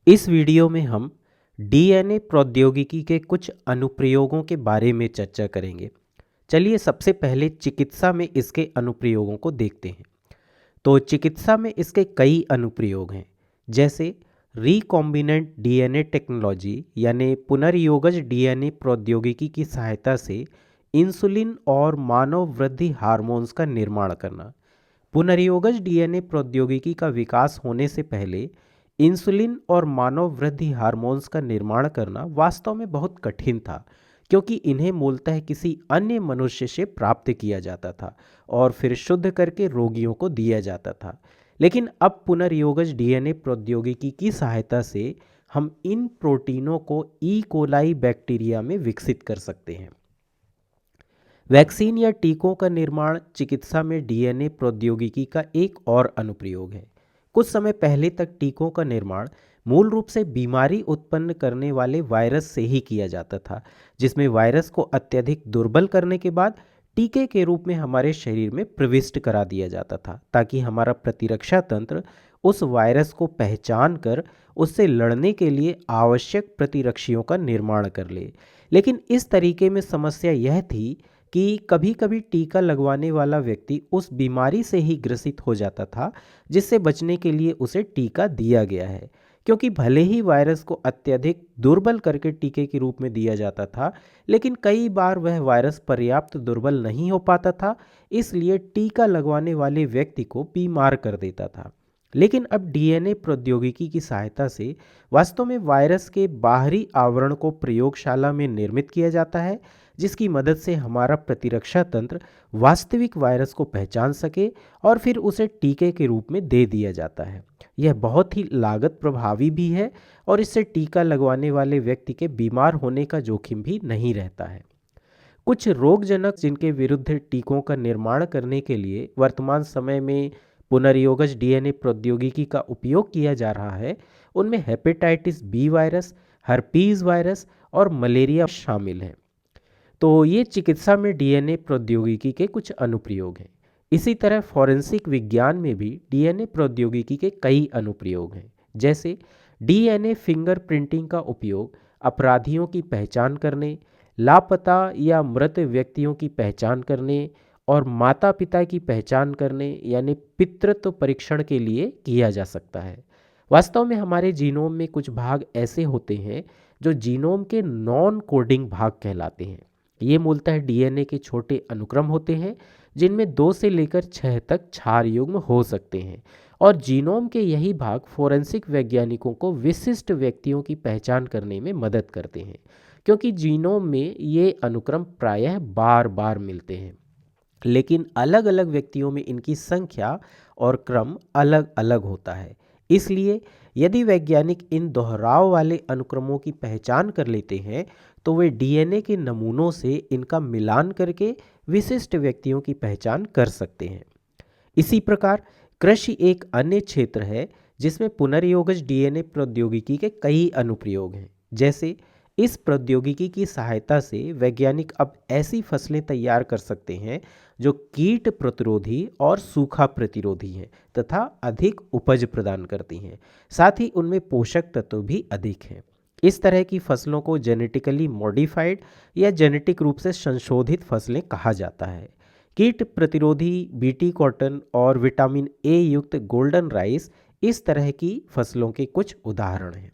इस वीडियो में हम डीएनए प्रौद्योगिकी के कुछ अनुप्रयोगों के बारे में चर्चा करेंगे। चलिए सबसे पहले चिकित्सा में इसके अनुप्रयोगों को देखते हैं। तो चिकित्सा में इसके कई अनुप्रयोग हैं, जैसे रिकॉम्बिनेंट डीएनए टेक्नोलॉजी यानी पुनर्योगज डीएनए प्रौद्योगिकी की सहायता से इंसुलिन और मानव वृद्धि हार्मोन्स का निर्माण करना। पुनर्योगज डीएनए प्रौद्योगिकी का विकास होने से पहले इंसुलिन और मानव वृद्धि हार्मोन्स का निर्माण करना वास्तव में बहुत कठिन था, क्योंकि इन्हें मूलतः किसी अन्य मनुष्य से प्राप्त किया जाता था और फिर शुद्ध करके रोगियों को दिया जाता था। लेकिन अब पुनर्योगज डीएनए प्रौद्योगिकी की सहायता से हम इन प्रोटीनों को ई कोलाई बैक्टीरिया में विकसित कर सकते हैं। वैक्सीन या टीकों का निर्माण चिकित्सा में डीएनए प्रौद्योगिकी का एक और अनुप्रयोग है। कुछ समय पहले तक टीकों का निर्माण मूल रूप से बीमारी उत्पन्न करने वाले वायरस से ही किया जाता था, जिसमें वायरस को अत्यधिक दुर्बल करने के बाद टीके के रूप में हमारे शरीर में प्रविष्ट करा दिया जाता था, ताकि हमारा प्रतिरक्षा तंत्र उस वायरस को पहचान कर उससे लड़ने के लिए आवश्यक प्रतिरक्षियों का निर्माण कर ले। लेकिन इस तरीके में समस्या यह थी कि कभी कभी टीका लगवाने वाला व्यक्ति उस बीमारी से ही ग्रसित हो जाता था जिससे बचने के लिए उसे टीका दिया गया है। क्योंकि भले ही वायरस को अत्यधिक दुर्बल करके टीके के रूप में दिया जाता था, लेकिन कई बार वह वायरस पर्याप्त दुर्बल नहीं हो पाता था, इसलिए टीका लगवाने वाले व्यक्ति को बीमार कर देता था। लेकिन अब डीएनए प्रौद्योगिकी की सहायता से वास्तव में वायरस के बाहरी आवरण को प्रयोगशाला में निर्मित किया जाता है, जिसकी मदद से हमारा प्रतिरक्षा तंत्र वास्तविक वायरस को पहचान सके और फिर उसे टीके के रूप में दे दिया जाता है। यह बहुत ही लागत प्रभावी भी है और इससे टीका लगवाने वाले व्यक्ति के बीमार होने का जोखिम भी नहीं रहता है। कुछ रोगजनक जिनके विरुद्ध टीकों का निर्माण करने के लिए वर्तमान समय में पुनर्योगज डीएनए प्रौद्योगिकी का उपयोग किया जा रहा है, उनमें hepatitis B virus, herpes virus और मलेरिया शामिल हैं। तो ये चिकित्सा में डीएनए प्रौद्योगिकी के कुछ अनुप्रयोग हैं। इसी तरह फॉरेंसिक विज्ञान में भी डीएनए प्रौद्योगिकी के कई अनुप्रयोग हैं, जैसे डीएनए फिंगरप्रिंटिंग का उपयोग अपराधियों की पहचान करने, लापता या मृत व्यक्तियों की पहचान करने और माता पिता की पहचान करने यानी पितृत्व परीक्षण के लिए किया जा सकता है। वास्तव में हमारे जीनोम में कुछ भाग ऐसे होते हैं जो जीनोम के नॉन कोडिंग भाग कहलाते हैं। ये मूलतः डीएनए के छोटे अनुक्रम होते हैं जिनमें 2 से लेकर 6 तक क्षार युग्म हो सकते हैं, और जीनोम के यही भाग फोरेंसिक वैज्ञानिकों को विशिष्ट व्यक्तियों की पहचान करने में मदद करते हैं, क्योंकि जीनोम में ये अनुक्रम प्रायः बार बार मिलते हैं, लेकिन अलग अलग व्यक्तियों में इनकी संख्या और क्रम अलग अलग होता है। इसलिए यदि वैज्ञानिक इन दोहराव वाले अनुक्रमों की पहचान कर लेते हैं, तो वे डीएनए के नमूनों से इनका मिलान करके विशिष्ट व्यक्तियों की पहचान कर सकते हैं। इसी प्रकार कृषि एक अन्य क्षेत्र है जिसमें पुनर्योगज डीएनए प्रौद्योगिकी के कई अनुप्रयोग हैं। जैसे इस प्रौद्योगिकी की सहायता से वैज्ञानिक अब ऐसी फसलें तैयार कर सकते हैं जो कीट प्रतिरोधी और सूखा प्रतिरोधी हैं तथा अधिक उपज प्रदान करती हैं। साथ ही उनमें पोषक तत्व भी अधिक हैं। इस तरह की फसलों को जेनेटिकली मॉडिफाइड या जेनेटिक रूप से संशोधित फसलें कहा जाता है। कीट प्रतिरोधी बीटी कॉटन और विटामिन ए युक्त गोल्डन राइस इस तरह की फसलों के कुछ उदाहरण हैं।